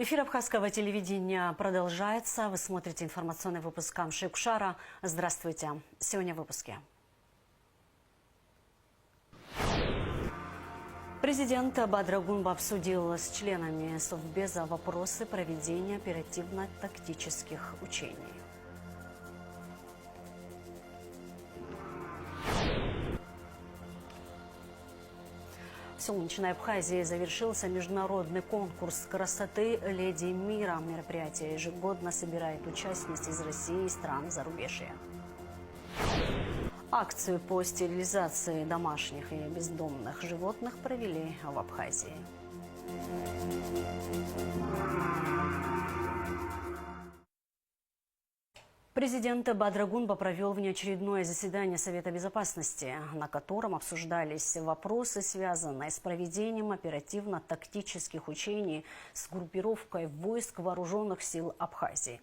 Эфир абхазского телевидения продолжается. Вы смотрите информационный выпуск Камши Кушара. Здравствуйте. Сегодня в выпуске. Президент Бадыр Гунба обсудил с членами Совбеза вопросы проведения оперативно-тактических учений. В солнечной Абхазии завершился международный конкурс красоты «Леди мира». Мероприятие ежегодно собирает участниц из России и стран зарубежья. Акцию по стерилизации домашних и бездомных животных провели в Абхазии. Президент Бадыр Гунба провел внеочередное заседание Совета Безопасности, на котором обсуждались вопросы, связанные с проведением оперативно-тактических учений с группировкой войск Вооруженных сил Абхазии.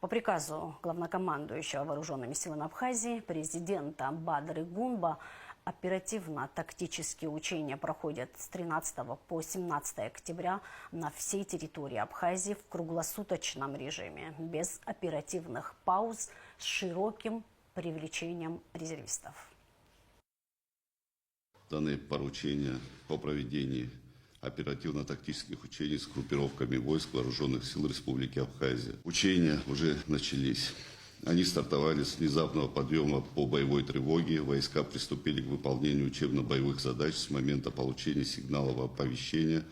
По приказу главнокомандующего Вооруженными силами Абхазии, президента Бадыры Гунба, оперативно-тактические учения проходят с 13 по 17 октября на всей территории Абхазии в круглосуточном режиме, без оперативных пауз, с широким привлечением резервистов. Данные поручения по проведению оперативно-тактических учений с группировками войск Вооруженных сил Республики Абхазия. Учения уже начались. Они стартовали с внезапного подъема по боевой тревоге. Войска приступили к выполнению учебно-боевых задач с момента получения сигналов оповещения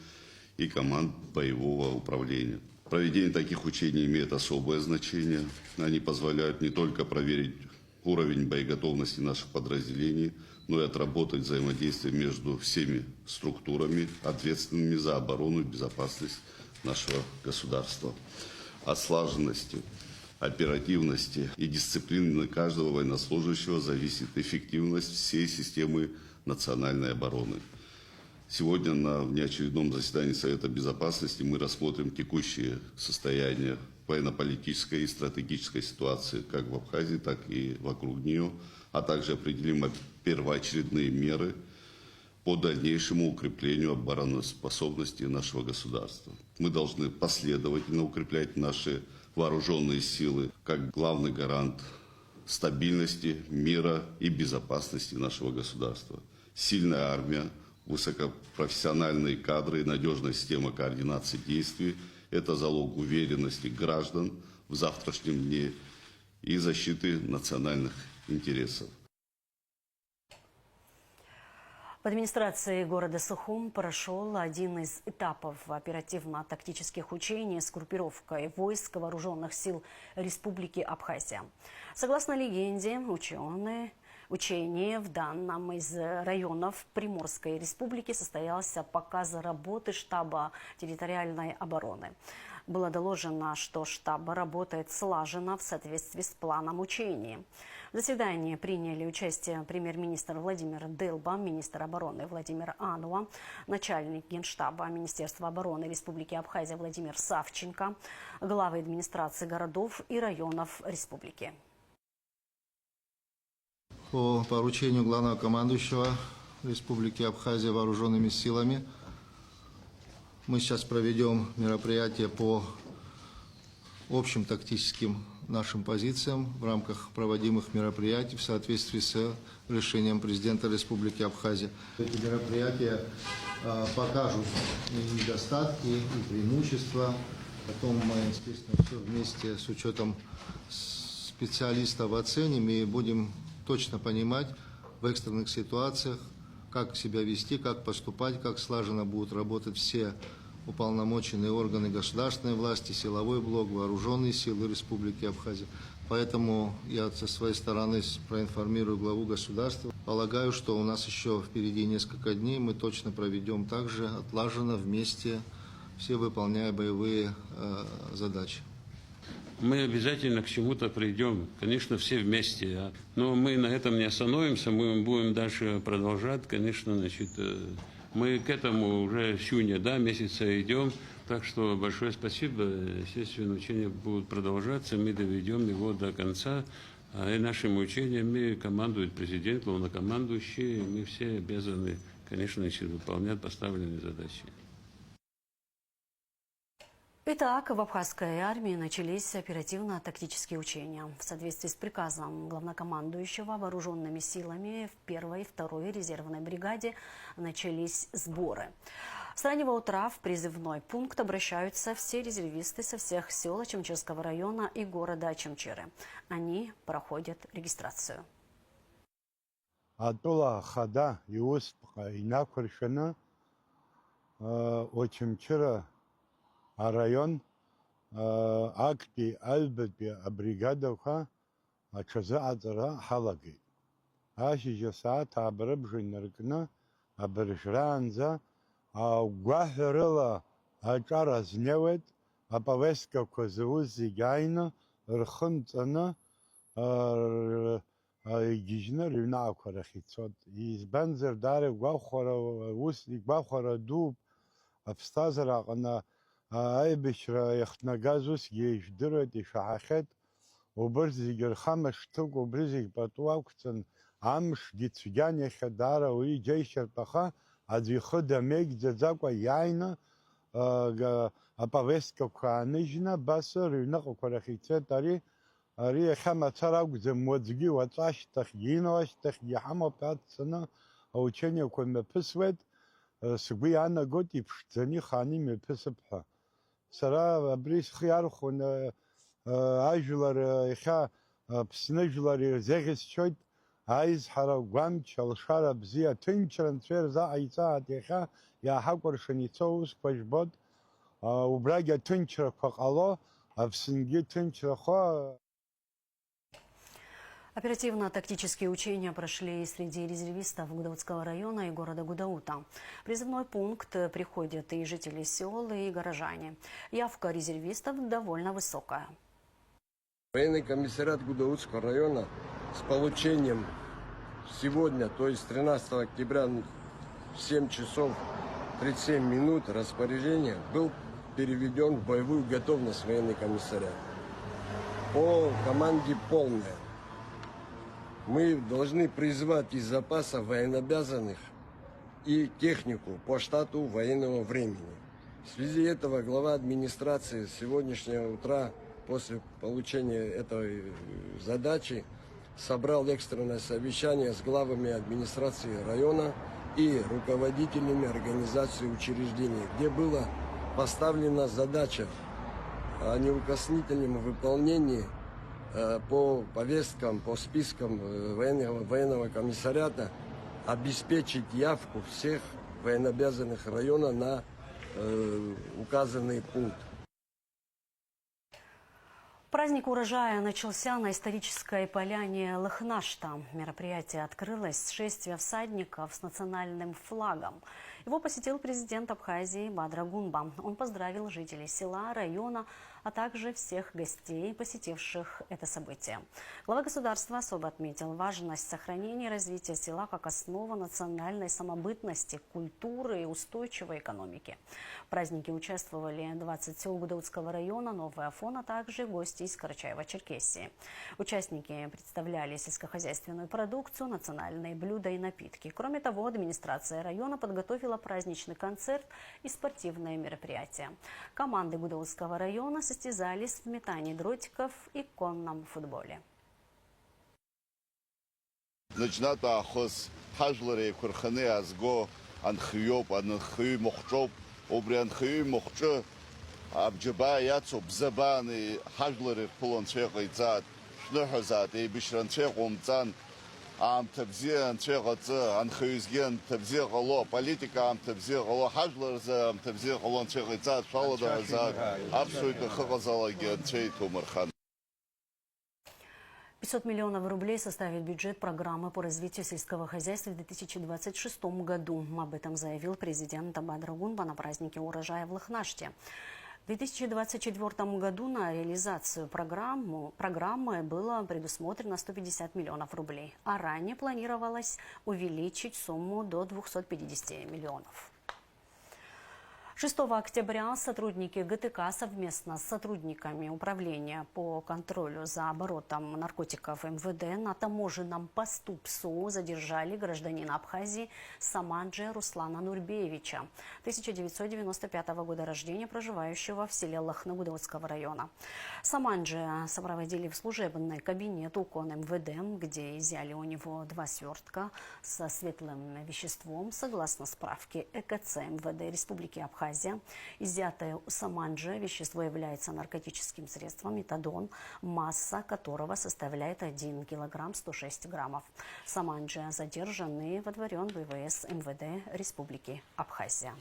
и команд боевого управления. Проведение таких учений имеет особое значение. Они позволяют не только проверить уровень боеготовности наших подразделений, но и отработать взаимодействие между всеми структурами, ответственными за оборону и безопасность нашего государства. От слаженности, оперативности и дисциплины каждого военнослужащего зависит эффективность всей системы национальной обороны. Сегодня на внеочередном заседании Совета Безопасности мы рассмотрим текущее состояние военно-политической и стратегической ситуации как в Абхазии, так и вокруг нее, а также определим первоочередные меры по дальнейшему укреплению обороноспособности нашего государства. Мы должны последовательно укреплять наши вооруженные силы как главный гарант стабильности, мира и безопасности нашего государства. Сильная армия, высокопрофессиональные кадры и надежная система координации действий – это залог уверенности граждан в завтрашнем дне и защиты национальных интересов. В администрации города Сухум прошел один из этапов оперативно-тактических учений с группировкой войск Вооруженных сил Республики Абхазия. Согласно легенде, учение в данном из районов Приморской республики состоялся показ работы штаба территориальной обороны. Было доложено, что штаб работает слаженно в соответствии с планом учений. В заседании приняли участие премьер-министр Владимир Дылба, министр обороны Владимир Ануа, начальник Генштаба Министерства обороны Республики Абхазия Владимир Савченко, главы администрации городов и районов республики. По поручению главнокомандующего Республики Абхазия вооруженными силами мы сейчас проведем мероприятие по общим тактическим нашим позициям в рамках проводимых мероприятий в соответствии с решением президента Республики Абхазия. Эти мероприятия покажут и недостатки, и преимущества. Потом мы, естественно, все вместе с учетом специалистов оценим и будем точно понимать в экстренных ситуациях, как себя вести, как поступать, как слаженно будут работать все уполномоченные органы государственной власти, силовой блок, вооруженные силы Республики Абхазия. Поэтому я со своей стороны проинформирую главу государства. Полагаю, что у нас еще впереди несколько дней, мы точно проведем также отлаженно вместе, все выполняя боевые задачи. Мы обязательно к чему-то придем, конечно, все вместе. Но мы на этом не остановимся, мы будем дальше продолжать, конечно, значит, мы к этому уже с июня, месяца идем. Так что большое спасибо. Естественно, учения будут продолжаться, мы доведем его до конца. И нашими учениями командует президент, главнокомандующий, и мы все обязаны, конечно, выполнять поставленные задачи. Итак, в абхазской армии начались оперативно-тактические учения. В соответствии с приказом главнокомандующего вооруженными силами в 1-й и 2-й резервной бригаде начались сборы. С раннего утра в призывной пункт обращаются все резервисты со всех сел Очамчирского района и города Очамчиры. Они проходят регистрацию. Атула хада иус инакуршана Очамчира район акти альбати бригадовха ачаза азара халаги. Аши саат абрабжин наркна абржранза гвахрила ачара зневет аповеска козузи гайна рхунцана Гижнер ивнакварахицот. Избанзер даре гвахора усли гвахора дуб абстазара на айбишра яхтнагазус еждырет ишахет обрзигер хамаштук обрзиг батуакцен амш гицугяне хадара уи джейшер таха адвихода мег дзаква яйна апавеска канижна басер ивнакварахицот ари Ари хама цараг зэмодзги вацаштах гинваштах яхамапат сана учение комепсвет сгви ана готи пштани хани мепсепха сара абрис хяр хон ажлар иха пснежлар зегес чойт айз хара гвам чалшара бзия тинчран цвер за айца атеха я хакор шницоус пажбод убрага тинчра фақало авсинги тинчра хо. Оперативно-тактические учения прошли среди резервистов Гудаутского района и города Гудаута. В призывной пункт приходят и жители сел, и горожане. Явка резервистов довольно высокая. Военный комиссариат Гудаутского района с получением сегодня, то есть 13 октября в 7 часов 37 минут распоряжения был переведен в боевую готовность военный комиссариат. По команде полная. Мы должны призвать из запаса военнообязанных и технику по штату военного времени. В связи этого глава администрации с сегодняшнего утра, после получения этой задачи, собрал экстренное совещание с главами администрации района и руководителями организаций учреждений, где была поставлена задача о неукоснительном выполнении по повесткам, по спискам военного комиссариата обеспечить явку всех военнообязанных района на указанный пункт. Праздник урожая начался на исторической поляне Лыхнашта. Мероприятие открылось с шествия всадников с национальным флагом. Его посетил президент Абхазии Бадра Гунба. Он поздравил жителей села, района, а также всех гостей, посетивших это событие. Глава государства особо отметил важность сохранения и развития села как основа национальной самобытности, культуры и устойчивой экономики. В празднике участвовали 20 сел Гудаутского района, Новый Афон, а также гости из Карачаева-Черкесии. Участники представляли сельскохозяйственную продукцию, национальные блюда и напитки. Кроме того, администрация района подготовила праздничный концерт и спортивные мероприятия. Команды Гудаутского района состязались в метании дротиков и конном футболе. Начината ахос хажларе курхане азго анхиоп анхи мохчоп обри анхи мохчо абджаба яцо бзабани хажларе полон чегайзат шнохазат и бишран чегомцан ам табзиан чегатса анхизген табзигалоо политика ам табзигалоо хажларза ам табзигалон чегайзат шалада за абсолютно хагазалаген чейтумархан. 500 миллионов рублей составит бюджет программы по развитию сельского хозяйства в 2026 году. Об этом заявил президент Бадра Гунба на празднике урожая в Лыхнаште. В 2024 году на реализацию программы было предусмотрено 150 миллионов рублей, а ранее планировалось увеличить сумму до 250 миллионов. 6 октября сотрудники ГТК совместно с сотрудниками Управления по контролю за оборотом наркотиков МВД на таможенном посту ПСО задержали гражданина Абхазии Саманджи Руслана Нурбеевича, 1995 года рождения, проживающего в селе Лахнагудовского района. Саманджи сопроводили в служебный кабинет УКОН МВД, где изъяли у него 2 свертка со светлым веществом. Согласно справке ЭКЦ МВД Республики Абхазия, изъятое у Саманджи вещество является наркотическим средством метадон, масса которого составляет 1 килограмм 106 граммов. Саманджи задержан и водворен в ВВС МВД Республики Абхазия.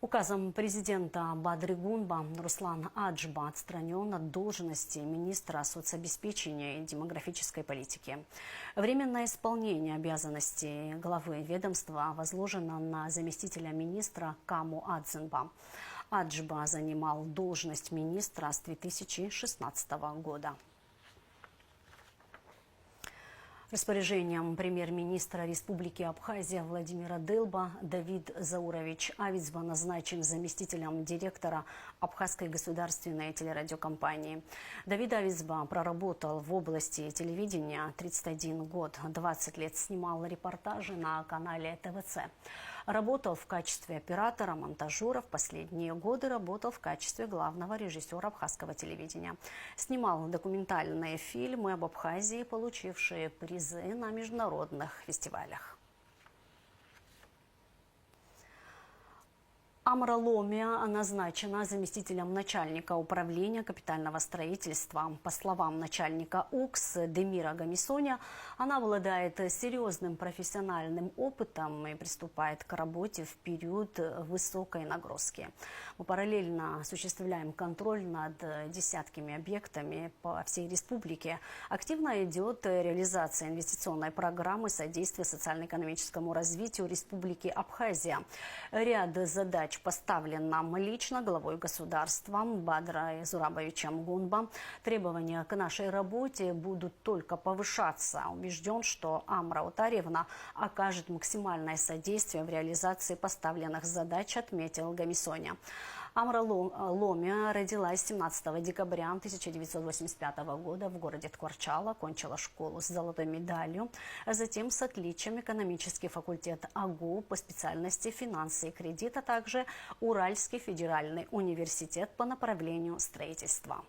Указом президента Бадригунба Руслан Аджба отстранен от должности министра соцобеспечения и демографической политики. Временное исполнение обязанностей главы ведомства возложено на заместителя министра Каму Адзенба. Аджба занимал должность министра с 2016 года. Распоряжением премьер-министра Республики Абхазия Владимира Дылба Давид Заурович Авицба назначен заместителем директора Абхазской государственной телерадиокомпании. Давид Авицба проработал в области телевидения 31 год, 20 лет снимал репортажи на канале ТВЦ. Работал в качестве оператора, монтажера. В последние годы работал в качестве главного режиссера абхазского телевидения. Снимал документальные фильмы об Абхазии, получившие призы на международных фестивалях. Амра Ломия назначена заместителем начальника управления капитального строительства. По словам начальника УКС Демира Гамисоня, она обладает серьезным профессиональным опытом и приступает к работе в период высокой нагрузки. Мы параллельно осуществляем контроль над десятками объектами по всей республике. Активно идет реализация инвестиционной программы содействия социально-экономическому развитию Республики Абхазия. Ряд задач поставлен нам лично главой государства Бадрой Зурабовичем Гунба. Требования к нашей работе будут только повышаться. Убежден, что Амра Утарьевна окажет максимальное содействие в реализации поставленных задач, отметил Гамисоня. Амра Ломия родилась 17 декабря 1985 года в городе Ткварчал, окончила школу с золотой медалью, а затем с отличием экономический факультет АГУ по специальности финансы и кредит, а также Уральский федеральный университет по направлению строительства.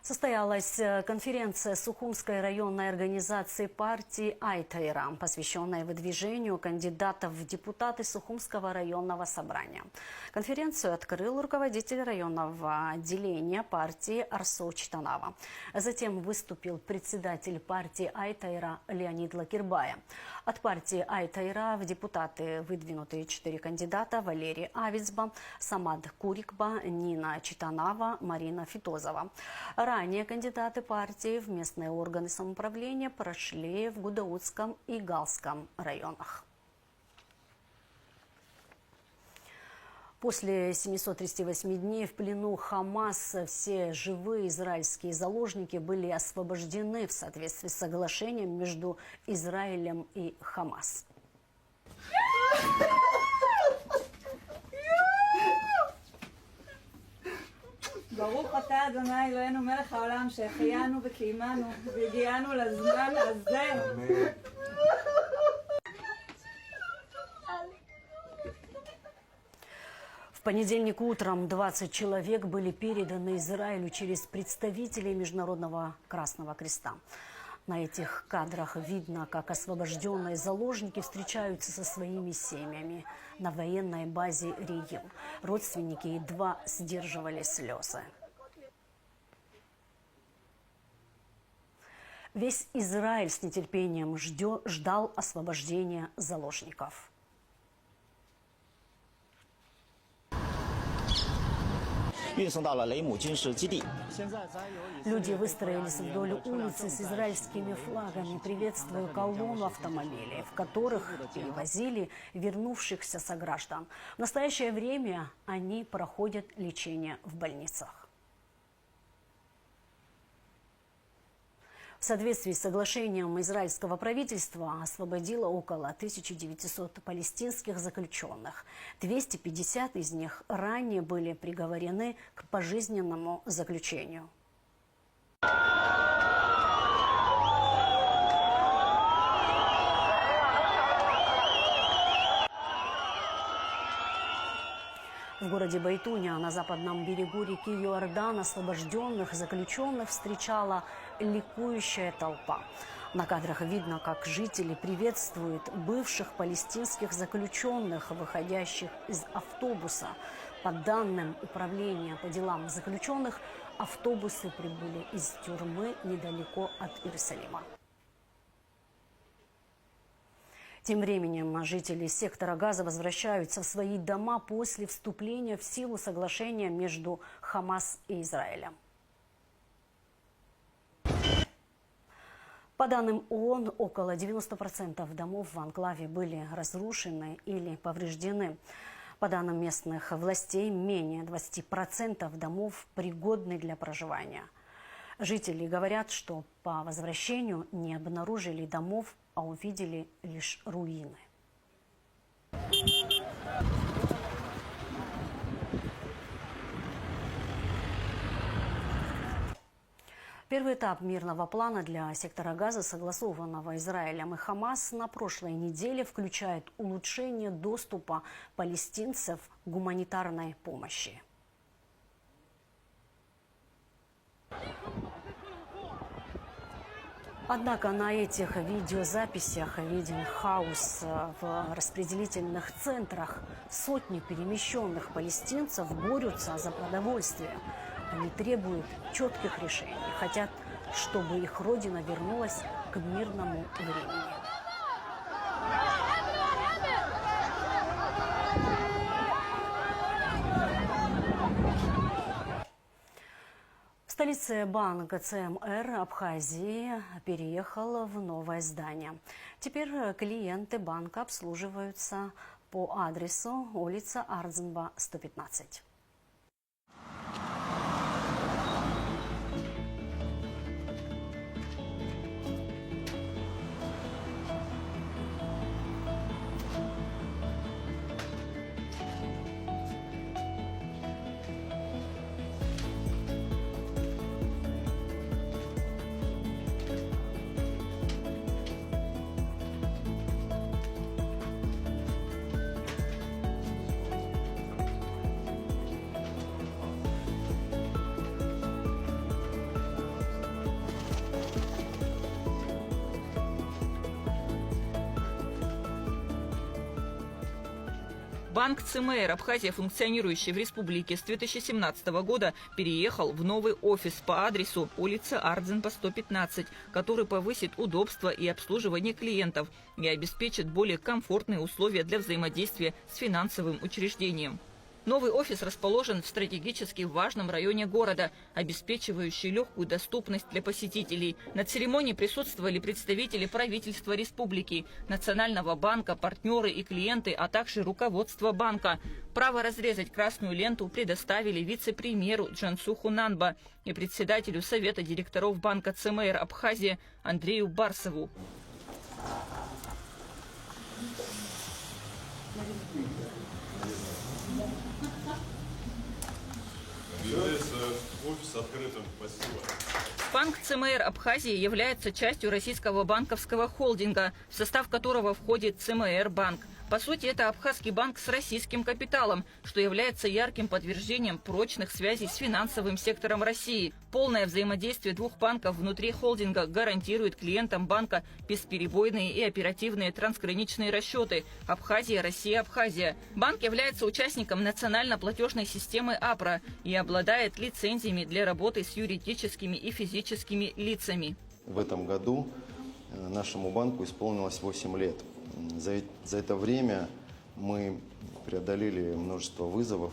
Состоялась конференция Сухумской районной организации партии Айтайра, посвященная выдвижению кандидатов в депутаты Сухумского районного собрания. Конференцию открыл руководитель районного отделения партии Арсо Читанава. Затем выступил председатель партии Айтайра Леонид Лакирбая. От партии Айтайра в депутаты выдвинуты 4 кандидата: Валерий Авицба, Самад Курикба, Нина Читанава, Марина Фитозова. Ранее кандидаты партии в местные органы самоуправления прошли в Гудаутском и Галском районах. После 738 дней в плену Хамас все живые израильские заложники были освобождены в соответствии с соглашением между Израилем и Хамас. ברוך אתה אדוני אלוהינו מלך העולם שהחיינו וקיימנו והגיענו לזמן הזה. В понедельник утром 20 человек были переданы Израилю через представителей Международного Красного Креста. На этих кадрах видно, как освобожденные заложники встречаются со своими семьями на военной базе Ригил. Родственники едва сдерживали слезы. Весь Израиль с нетерпением ждал освобождения заложников. Люди выстроились вдоль улицы с израильскими флагами, приветствуя колонну автомобилей, в которых перевозили вернувшихся сограждан. В настоящее время они проходят лечение в больницах. В В соответствии с соглашением израильского правительства освободило около 1900 палестинских заключенных. 250 из них ранее были приговорены к пожизненному заключению. В городе Бейтуня на западном берегу реки Иордан освобожденных заключенных встречала ликующая толпа. На кадрах видно, как жители приветствуют бывших палестинских заключенных, выходящих из автобуса. По данным Управления по делам заключенных, автобусы прибыли из тюрьмы недалеко от Иерусалима. Тем временем жители сектора Газа возвращаются в свои дома после вступления в силу соглашения между Хамас и Израилем. По данным ООН, около 90% домов в анклаве были разрушены или повреждены. По данным местных властей, менее 20% домов пригодны для проживания. Жители говорят, что по возвращению не обнаружили домов, а увидели лишь руины. Первый этап мирного плана для сектора Газа, согласованного Израилем и Хамас, на прошлой неделе включает улучшение доступа палестинцев к гуманитарной помощи. Однако на этих видеозаписях виден хаос в распределительных центрах. Сотни перемещенных палестинцев борются за продовольствие. Они требуют четких решений, хотят, чтобы их родина вернулась к мирному времени. В столице банка ЦМР Абхазии переехал в новое здание. Теперь клиенты банка обслуживаются по адресу улица Ардзенба, 115. Банк ЦМР Абхазия, функционирующий в республике с 2017 года, переехал в новый офис по адресу улица Ардзенба, 115, который повысит удобство и обслуживание клиентов и обеспечит более комфортные условия для взаимодействия с финансовым учреждением. Новый офис расположен в стратегически важном районе города, обеспечивающий легкую доступность для посетителей. На церемонии присутствовали представители правительства республики, Национального банка, партнеры и клиенты, а также руководство банка. Право разрезать красную ленту предоставили вице-премьеру Джансуху Нанба и председателю Совета директоров банка ЦМР Абхазия Андрею Барсову. Офис открытым. Спасибо. Банк ЦМР Абхазии является частью российского банковского холдинга, в состав которого входит ЦМР Банк. По сути, это абхазский банк с российским капиталом, что является ярким подтверждением прочных связей с финансовым сектором России. Полное взаимодействие двух банков внутри холдинга гарантирует клиентам банка бесперебойные и оперативные трансграничные расчеты. Абхазия, Россия, Абхазия. Банк является участником национально-платежной системы АПРА и обладает лицензиями для работы с юридическими и физическими лицами. В этом году нашему банку исполнилось 8 лет. За это время мы преодолели множество вызовов,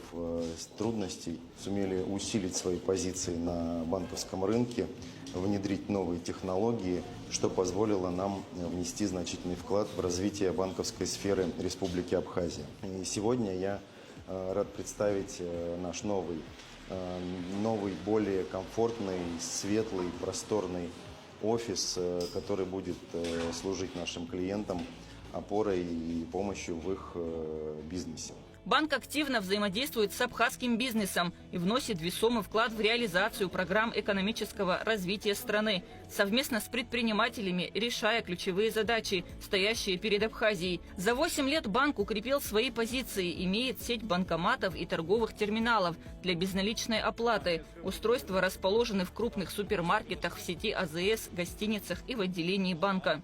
трудностей, сумели усилить свои позиции на банковском рынке, внедрить новые технологии, что позволило нам внести значительный вклад в развитие банковской сферы Республики Абхазия. И сегодня я рад представить наш новый, более комфортный, светлый, просторный офис, который будет служить нашим клиентам опорой и помощью в их бизнесе. Банк активно взаимодействует с абхазским бизнесом и вносит весомый вклад в реализацию программ экономического развития страны, совместно с предпринимателями решая ключевые задачи, стоящие перед Абхазией. За 8 лет банк укрепил свои позиции, имеет сеть банкоматов и торговых терминалов для безналичной оплаты. Устройства расположены в крупных супермаркетах, в сети АЗС, гостиницах и в отделении банка.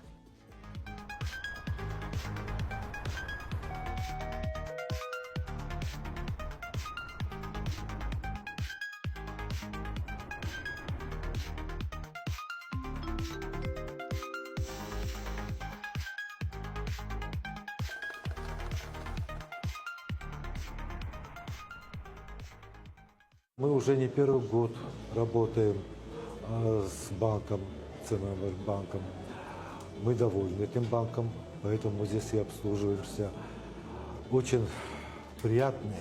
Мы уже не первый год работаем с банком, Центробанк банком. Мы довольны этим банком, поэтому здесь и обслуживаемся. Очень приятный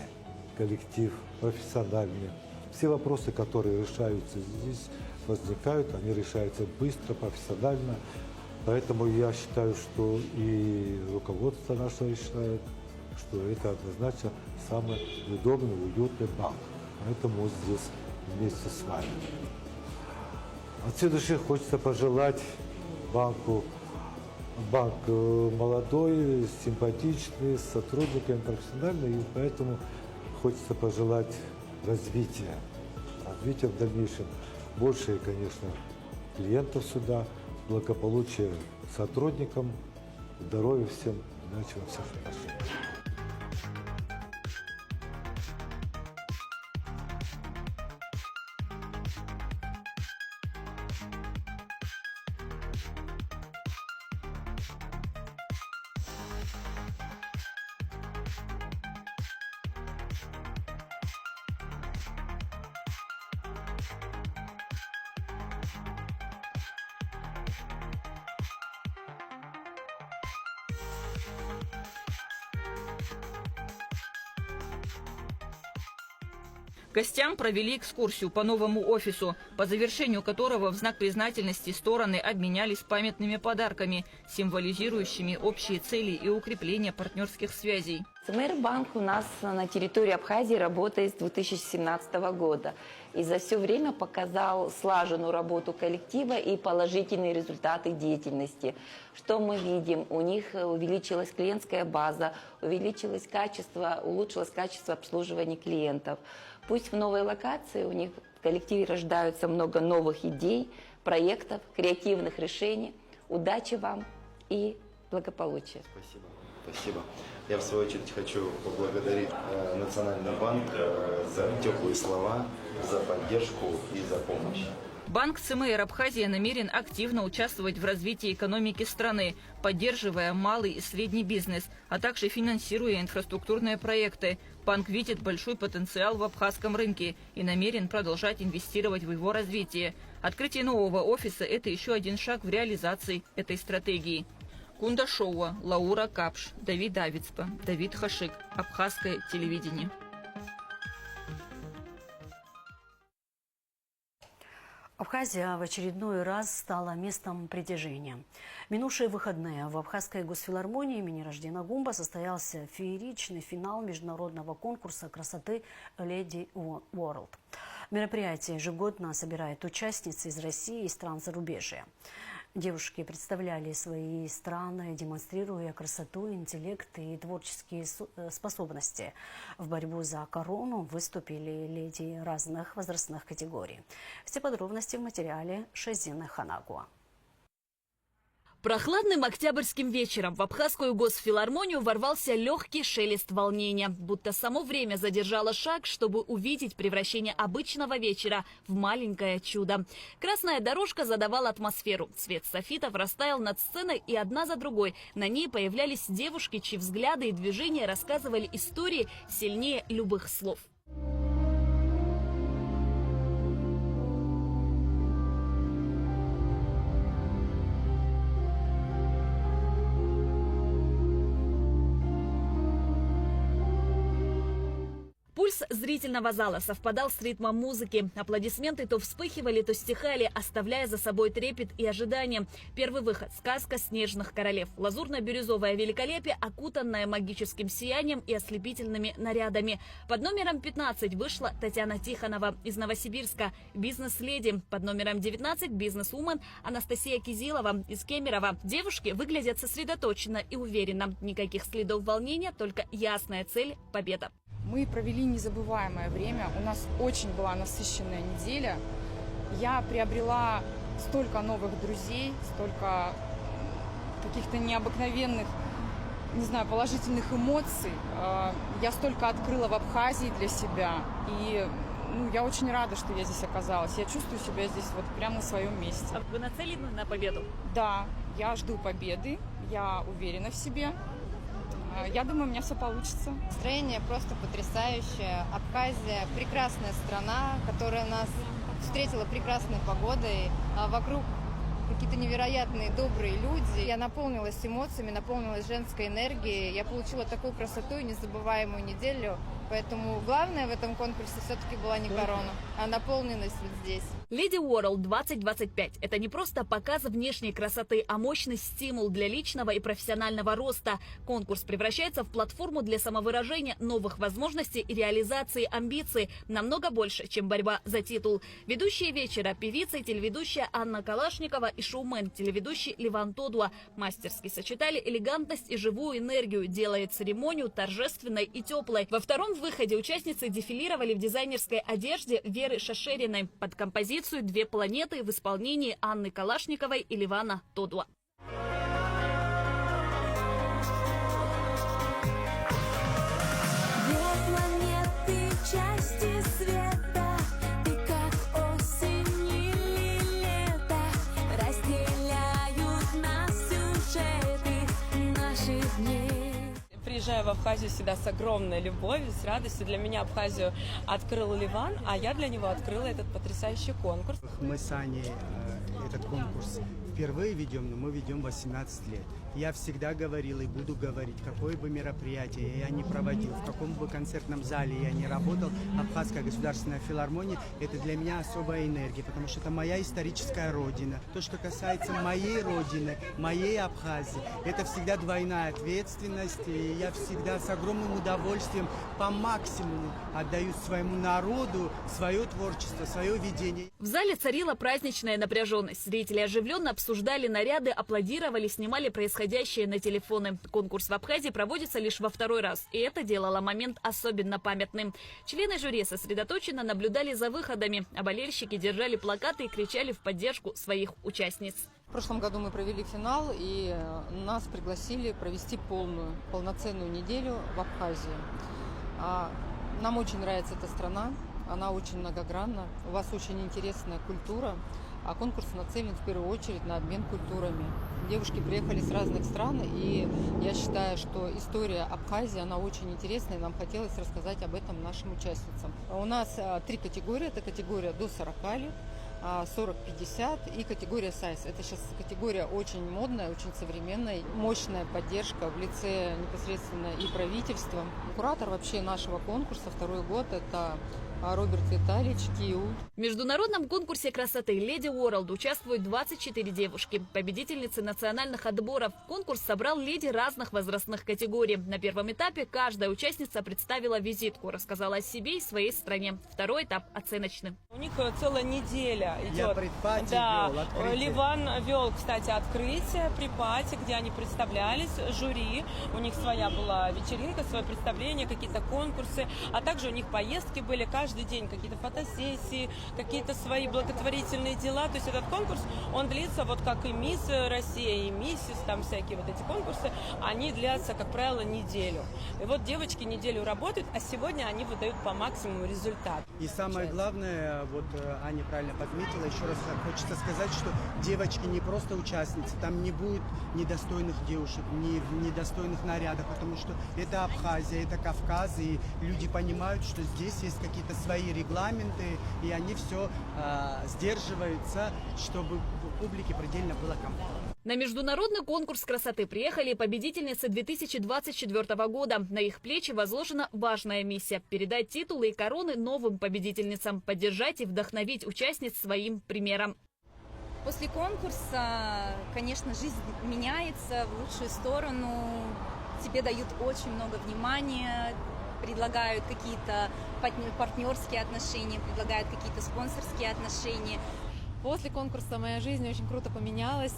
коллектив, профессиональный. Все вопросы, которые решаются здесь, возникают, они решаются быстро, профессионально. Поэтому я считаю, что и руководство наше решает, что это однозначно самый удобный, уютный банк. Поэтому здесь вместе с вами. От всей души хочется пожелать банку, банк молодой, симпатичный, с сотрудниками профессиональный, и поэтому хочется пожелать развития в дальнейшем. Больше, конечно, клиентов сюда, благополучия сотрудникам, здоровья всем, удачи во всех отношениях. Гостям провели экскурсию по новому офису, по завершению которого в знак признательности стороны обменялись памятными подарками, символизирующими общие цели и укрепление партнерских связей. ЦМР-банк у нас на территории Абхазии работает с 2017 года. И за все время показал слаженную работу коллектива и положительные результаты деятельности. Что мы видим? У них увеличилась клиентская база, улучшилось качество обслуживания клиентов. Пусть в новой локации у них в коллективе рождаются много новых идей, проектов, креативных решений. Удачи вам и благополучия. Спасибо. Спасибо. Я, в свою очередь, хочу поблагодарить Национальный банк за теплые слова, за поддержку и за помощь. Банк ЦМР Абхазия намерен активно участвовать в развитии экономики страны, поддерживая малый и средний бизнес, а также финансируя инфраструктурные проекты. Банк видит большой потенциал в абхазском рынке и намерен продолжать инвестировать в его развитие. Открытие нового офиса – это еще один шаг в реализации этой стратегии. Кундашова, Лаура Капш, Давид Давицпа, Давид Хашик. Абхазское телевидение. Абхазия в очередной раз стала местом притяжения. Минувшие выходные в Абхазской госфилармонии имени Раждена Гумба состоялся фееричный финал международного конкурса красоты «Lady World». Мероприятие ежегодно собирает участниц из России и стран зарубежья. Девушки представляли свои страны, демонстрируя красоту, интеллект и творческие способности. В борьбу за корону выступили леди разных возрастных категорий. Все подробности в материале Шазины Ханагуа. Прохладным октябрьским вечером в Абхазскую госфилармонию ворвался легкий шелест волнения. Будто само время задержало шаг, чтобы увидеть превращение обычного вечера в маленькое чудо. Красная дорожка задавала атмосферу. Цвет софитов растаял над сценой, и одна за другой на ней появлялись девушки, чьи взгляды и движения рассказывали истории сильнее любых слов. Пульс зрительного зала совпадал с ритмом музыки. Аплодисменты то вспыхивали, то стихали, оставляя за собой трепет и ожидание. Первый выход – сказка «Снежных королев». Лазурно-бирюзовое великолепие, окутанное магическим сиянием и ослепительными нарядами. Под номером 15 вышла Татьяна Тихонова из Новосибирска, бизнес-леди. Под номером 19 бизнес-вумен Анастасия Кизилова из Кемерово. Девушки выглядят сосредоточенно и уверенно. Никаких следов волнения, только ясная цель – победа. Мы провели незабываемое время. У нас очень была насыщенная неделя. Я приобрела столько новых друзей, столько каких-то необыкновенных, не знаю, положительных эмоций. Я столько открыла в Абхазии для себя. И я очень рада, что я здесь оказалась. Я чувствую себя здесь вот прямо на своем месте. А вы нацелены на победу? Да, я жду победы. Я уверена в себе. Я думаю, у меня все получится. Настроение просто потрясающее. Абхазия – прекрасная страна, которая нас встретила прекрасной погодой. Вокруг какие-то невероятные, добрые люди. Я наполнилась эмоциями, наполнилась женской энергией. Я получила такую красоту и незабываемую неделю. Поэтому главное в этом конкурсе все-таки была не корона, а наполненность вот здесь. Леди World 2025 – это не просто показ внешней красоты, а мощный стимул для личного и профессионального роста. Конкурс превращается в платформу для самовыражения, новых возможностей и реализации амбиций. Намного больше, чем борьба за титул. Ведущие вечера – певица и телеведущая Анна Калашникова и шоумен, телеведущий Ливан Тодуа. Мастерски сочетали элегантность и живую энергию, делая церемонию торжественной и теплой. Во втором выходе участницы дефилировали в дизайнерской одежде Веры Шашериной под композицию «Две планеты» в исполнении Анны Калашниковой и Ливана Тодуа. Приезжаю в Абхазию всегда с огромной любовью, с радостью. Для меня Абхазию открыл Ливан, а я для него открыла этот потрясающий конкурс. Мы с Аней этот конкурс впервые ведем, но мы ведем 18 лет. Я всегда говорил и буду говорить, какое бы мероприятие я ни проводил, в каком бы концертном зале я ни работал, Абхазская государственная филармония – это для меня особая энергия, потому что это моя историческая родина. То, что касается моей родины, моей Абхазии, это всегда двойная ответственность, и я всегда с огромным удовольствием по максимуму отдаю своему народу свое творчество, свое видение. В зале царила праздничная напряженность. Зрители оживленно обсуждали наряды, аплодировали, снимали происходящее на телефоны. Конкурс в Абхазии проводится лишь во второй раз, и это делало момент особенно памятным. Члены жюри сосредоточенно наблюдали за выходами, а болельщики держали плакаты и кричали в поддержку своих участниц. В прошлом году мы провели финал, и нас пригласили провести полноценную неделю в Абхазии. Нам очень нравится эта страна, она очень многогранна, у вас очень интересная культура, а конкурс нацелен в первую очередь на обмен культурами. Девушки приехали с разных стран, и я считаю, что история Абхазии, она очень интересная, и нам хотелось рассказать об этом нашим участницам. У нас 3 категории, это категория до 40 лет, 40-50 и категория сайз. Это сейчас категория очень модная, очень современная, мощная поддержка в лице непосредственно и правительства. Куратор вообще нашего конкурса второй год – это Роберт Витальевич Киул. В международном конкурсе красоты Леди World участвуют 24 девушки, победительницы национальных отборов. Конкурс собрал леди разных возрастных категорий. На первом этапе каждая участница представила визитку, рассказала о себе и своей стране. Второй этап оценочный. У них целая неделя идет. Я при пати вел открытие. Ливан вел, кстати, открытие при пати, где они представлялись, жюри. У них своя была вечеринка, свое представление, какие-то конкурсы, а также у них поездки были каждый день, какие-то фотосессии, какие-то свои благотворительные дела. То есть этот конкурс, он длится вот как и Мисс Россия, и Миссис, там всякие вот эти конкурсы, они длятся, как правило, неделю. И вот девочки неделю работают, а сегодня они выдают по максимуму результат. И самое главное, вот Аня правильно подметила, еще раз хочется сказать, что девочки не просто участницы, там не будет недостойных девушек, недостойных нарядов, потому что это Абхазия, это Кавказ, и люди понимают, что здесь есть какие-то свои регламенты, и они все сдерживаются, чтобы публике предельно было комфортно. На международный конкурс красоты приехали победительницы 2024 года. На их плечи возложена важная миссия – передать титулы и короны новым победительницам, поддержать и вдохновить участниц своим примером. После конкурса, конечно, жизнь меняется в лучшую сторону. Тебе дают очень много внимания, предлагают какие-то партнерские отношения, предлагают какие-то спонсорские отношения. После конкурса моя жизнь очень круто поменялась.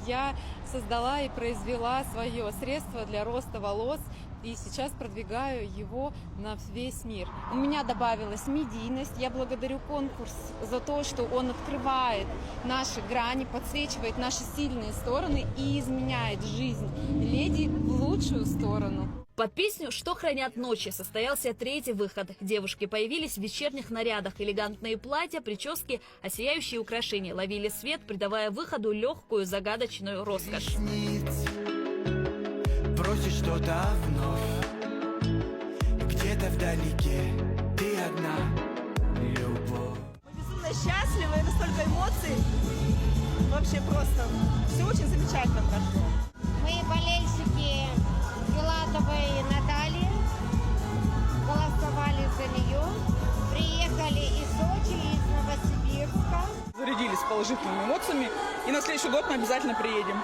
Я создала и произвела свое средство для роста волос, и сейчас продвигаю его на весь мир. У меня добавилась медийность. Я благодарю конкурс за то, что он открывает наши грани, подсвечивает наши сильные стороны и изменяет жизнь леди в лучшую сторону. Под песню «Что хранят ночи» состоялся третий выход. Девушки появились в вечерних нарядах. Элегантные платья, прически, а сияющие украшения ловили свет, придавая выходу легкую загадочную роскошь. Бросить что-то вновь, где-то вдалеке ты одна, любовь. Мы безумно счастливы, это столько эмоций. Вообще просто все очень замечательно прошло. Мы болельщики Филатовой Натальи, голосовали за нее, приехали из Сочи, из Новосибирска. Зарядились положительными эмоциями, и на следующий год мы обязательно приедем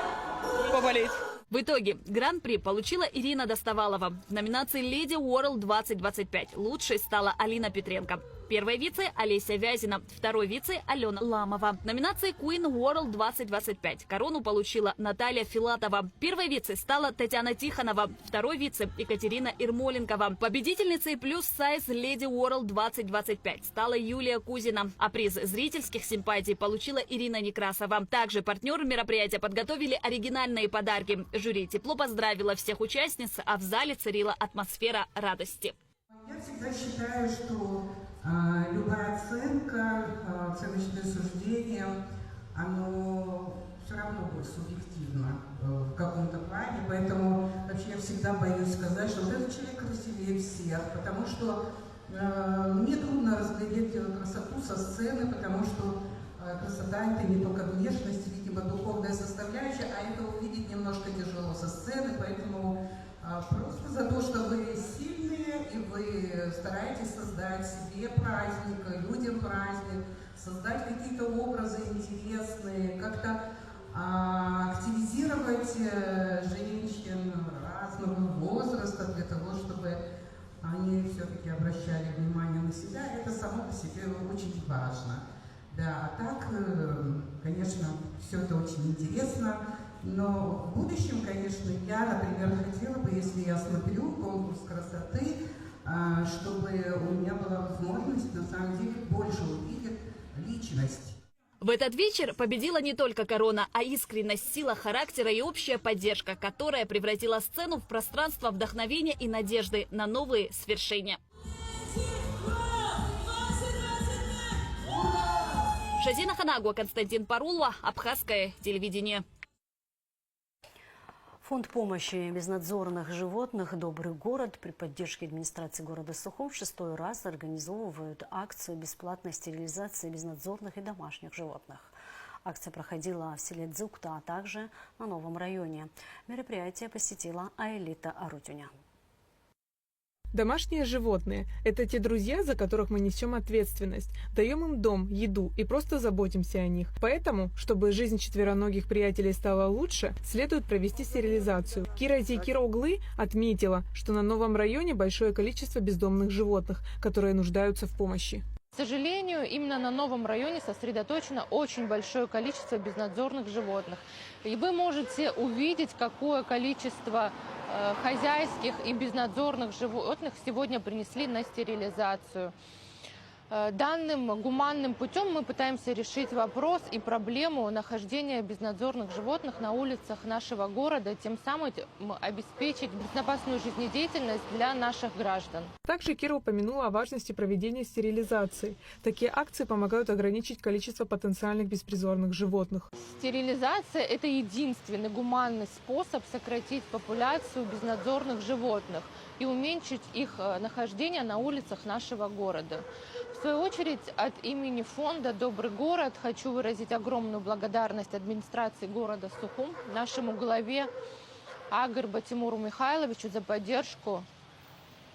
поболеть. В итоге гран-при получила Ирина Достовалова. В номинации «Леди World 2025» лучшей стала Алина Петренко. Первой вице – Олеся Вязина. Второй вице – Алена Ламова. В номинации Queen World 2025 корону получила Наталья Филатова. Первой вице стала Татьяна Тихонова. Второй вице – Екатерина Ермоленкова. Победительницей плюс-сайз Lady World 2025 стала Юлия Кузина. А приз зрительских симпатий получила Ирина Некрасова. Также партнеры мероприятия подготовили оригинальные подарки. Жюри тепло поздравило всех участниц, а в зале царила атмосфера радости. Я всегда считаю, что любая оценка, оценочное суждение, оно все равно будет субъективно в каком-то плане, поэтому вообще я всегда боюсь сказать, что вот этот человек красивее всех, потому что мне трудно разглядеть красоту со сцены, потому что красота – это не только внешность, видимо, духовная составляющая, а это увидеть немножко тяжело со сцены, поэтому просто за то, что вы сильные, и вы стараетесь создать себе праздник, людям праздник, создать какие-то образы интересные, как-то активизировать женщин разного возраста для того, чтобы они все-таки обращали внимание на себя, это само по себе очень важно. Да, а так, конечно, все это очень интересно, но в будущем, конечно, я, например, хотела бы, если я смотрю конкурс красоты, чтобы у меня была возможность, на самом деле, больше увидеть личность. В этот вечер победила не только корона, а искренность, сила характера и общая поддержка, которая превратила сцену в пространство вдохновения и надежды на новые свершения. Шазина Ханагуа, Константин Парулова, Абхазское телевидение. Фонд помощи безнадзорных животных «Добрый город» при поддержке администрации города Сухум в 6-й раз организовывают акцию бесплатной стерилизации безнадзорных и домашних животных. Акция проходила в селе Дзукта, а также на Новом районе. Мероприятие посетила Аэлита Арутюня. Домашние животные – это те друзья, за которых мы несем ответственность, даем им дом, еду и просто заботимся о них. Поэтому, чтобы жизнь четвероногих приятелей стала лучше, следует провести стерилизацию. Кира Зейкироглы отметила, что на Новом районе большое количество бездомных животных, которые нуждаются в помощи. К сожалению, именно на Новом районе сосредоточено очень большое количество безнадзорных животных. И вы можете увидеть, какое количество хозяйских и безнадзорных животных сегодня принесли на стерилизацию. Данным гуманным путем мы пытаемся решить вопрос и проблему нахождения безнадзорных животных на улицах нашего города, тем самым обеспечить безопасную жизнедеятельность для наших граждан. Также Кира упомянула о важности проведения стерилизации. Такие акции помогают ограничить количество потенциальных беспризорных животных. Стерилизация – это единственный гуманный способ сократить популяцию безнадзорных животных. и уменьшить их нахождение на улицах нашего города. В свою очередь, от имени фонда «Добрый город» хочу выразить огромную благодарность администрации города Сухум, нашему главе Агырба Тимуру Михайловичу за поддержку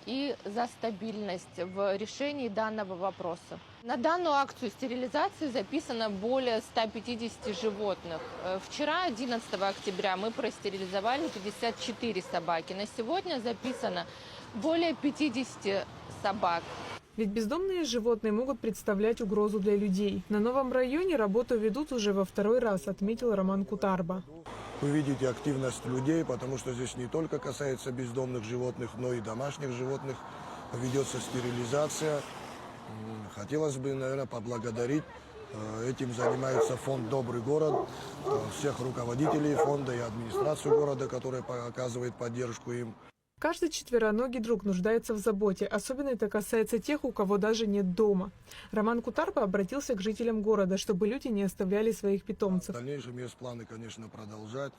и за стабильность в решении данного вопроса. На данную акцию стерилизации записано более 150 животных. Вчера, 11 октября, мы простерилизовали 54 собаки. На сегодня записано более 50 собак. Ведь бездомные животные могут представлять угрозу для людей. На новом районе работу ведут уже во второй раз, отметил Роман Кутарба. Вы видите активность людей, потому что здесь не только касается бездомных животных, но и домашних животных. Ведется стерилизация. Хотелось бы, наверное, поблагодарить. Этим занимается фонд «Добрый город», всех руководителей фонда и администрацию города, которая оказывает поддержку им. Каждый четвероногий друг нуждается в заботе. Особенно это касается тех, у кого даже нет дома. Роман Кутарба обратился к жителям города, чтобы люди не оставляли своих питомцев. В дальнейшем есть планы, конечно, продолжать.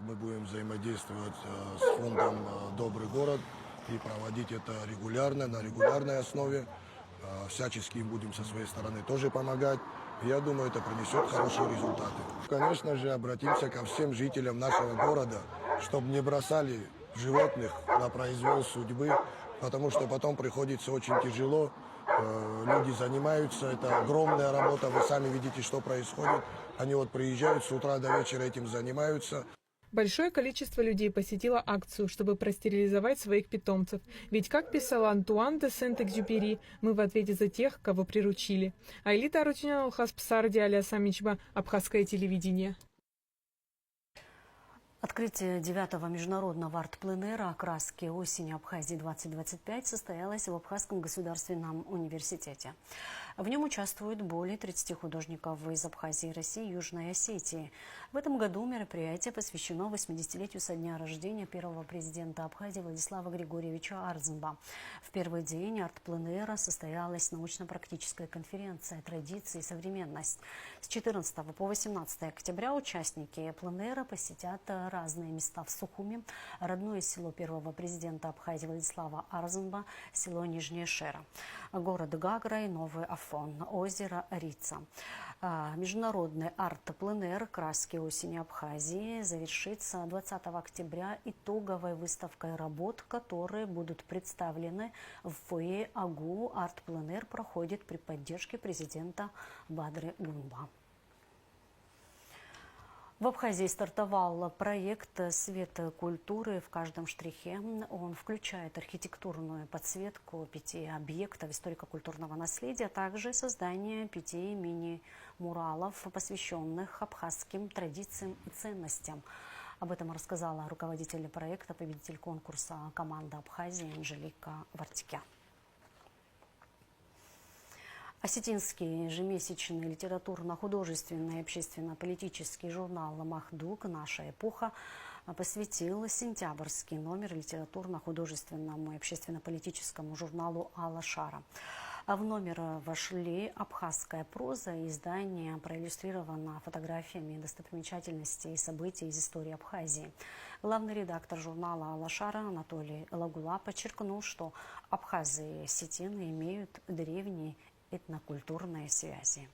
Мы будем взаимодействовать с фондом «Добрый город» и проводить это регулярно, на регулярной основе. Всячески им будем со своей стороны тоже помогать. Я думаю, это принесет хорошие результаты. Конечно же, обратимся ко всем жителям нашего города, чтобы не бросали животных на произвол судьбы, потому что потом приходится очень тяжело. Люди занимаются, это огромная работа, вы сами видите, что происходит. Они вот приезжают с утра до вечера этим занимаются. Большое количество людей посетило акцию, чтобы простерилизовать своих питомцев. Ведь, как писал Антуан де Сент-Экзюпери, мы в ответе за тех, кого приручили. Айлита Арутюнян, Алхас Псарди, Аля Самичба, Абхазское телевидение. Открытие 9-го международного арт-пленэра «Краски осени Абхазии-2025» состоялось в Абхазском государственном университете. В нем участвуют более 30 художников из Абхазии, России и Южной Осетии. В этом году мероприятие посвящено 80-летию со дня рождения первого президента Абхазии Владислава Григорьевича Арзенба. В первый день арт-пленэра состоялась научно-практическая конференция «Традиции и современность». С 14 по 18 октября участники пленэра посетят разные места в Сухуме, родное село первого президента Абхазии Владислава Арзенба, село Нижняя Шера, город Гагра и Новый Афон, озеро Рица. Международный арт-пленэр «Краски осени Абхазии» завершится 20 октября итоговой выставкой работ, которые будут представлены в фойе АГУ. Арт-пленэр проходит при поддержке президента Бадры Гунба. В Абхазии стартовал проект «Свет культуры в каждом штрихе». Он включает архитектурную подсветку 5 объектов историко-культурного наследия, а также создание 5 мини-муралов, посвященных абхазским традициям и ценностям. Об этом рассказала руководитель проекта, победитель конкурса «Команда Абхазии» Анжелика Вартикян. Осетинский ежемесячный литературно-художественный и общественно-политический журнал «Махдук. Наша эпоха» посвятил сентябрьский номер литературно-художественному и общественно-политическому журналу «Алашара». А в номер вошли абхазская проза и издание проиллюстрировано фотографиями достопримечательностей и событий из истории Абхазии. Главный редактор журнала «Алашара» Анатолий Лагула подчеркнул, что абхазы и осетины имеют древние этнокультурные связи.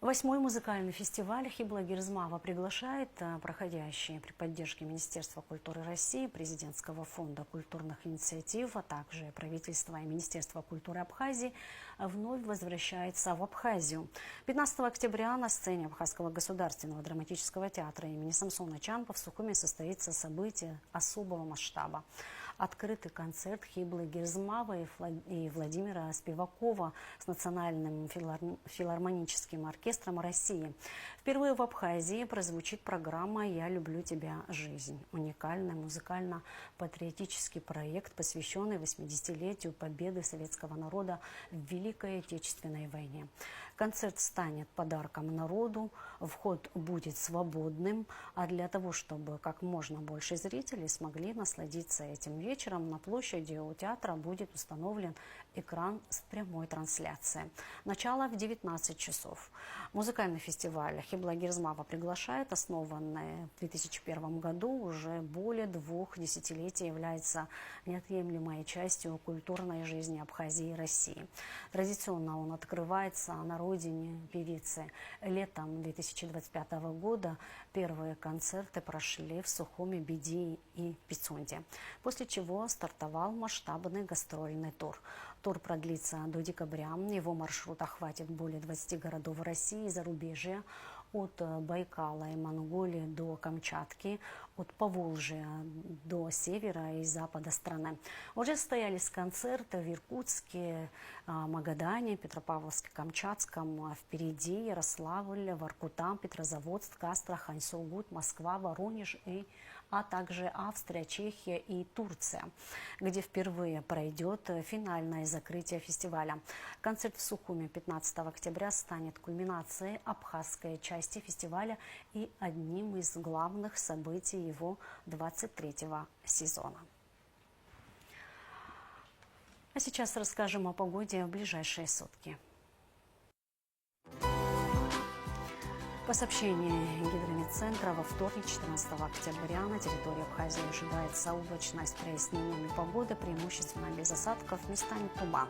8-й музыкальный фестиваль «Хибла Гирзмава» приглашает проходящие при поддержке Министерства культуры России, Президентского фонда культурных инициатив, а также правительства и Министерства культуры Абхазии вновь возвращается в Абхазию. 15 октября на сцене Абхазского государственного драматического театра имени Самсона Чанпа в Сухуме состоится событие особого масштаба. Открытый концерт Хиблы Гирзмава и Владимира Спивакова с Национальным филармоническим оркестром России. Впервые в Абхазии прозвучит программа «Я люблю тебя, жизнь». Уникальный музыкально-патриотический проект, посвященный 80-летию победы советского народа в Великой Отечественной войне. Концерт станет подарком народу, вход будет свободным, а для того, чтобы как можно больше зрителей смогли насладиться этим вечером на площади у театра будет установлен экран с прямой трансляцией. Начало в 19 часов. Музыкальный фестиваль Хибла Гирзмава приглашает, основанный в 2001 году, уже более 2 десятилетий является неотъемлемой частью культурной жизни Абхазии и России. Традиционно он открывается на родине певицы. Летом 2025 года первые концерты прошли в Сухуми, Биди и Пицунде, после чего стартовал масштабный гастрольный тур. Тур продлится до декабря. Его маршрут охватит более 20 городов России и зарубежья, от Байкала и Монголии до Камчатки, от Поволжья до севера и запада страны. Уже состоялись концерты в Иркутске, Магадане, Петропавловске, Камчатском, впереди Ярославль, Воркута, Петрозаводск, Астрахань, Сургут, Москва, Воронеж, а также Австрия, Чехия и Турция, где впервые пройдет финальное закрытие фестиваля. Концерт в Сухуме 15 октября станет кульминацией абхазской части фестиваля и одним из главных событий его 23-го сезона. А сейчас расскажем о погоде в ближайшие сутки. По сообщению Гидрометцентра, во вторник, 14 октября, на территории Абхазии ожидается облачность с прояснениями погоды, преимущественно без осадков, местами туман.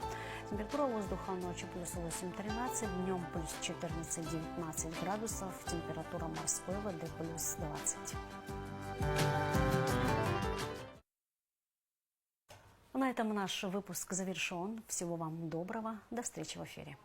Температура воздуха ночью плюс 8-13, днем плюс 14-19 градусов, температура морской воды плюс 20. На этом наш выпуск завершен. Всего вам доброго. До встречи в эфире.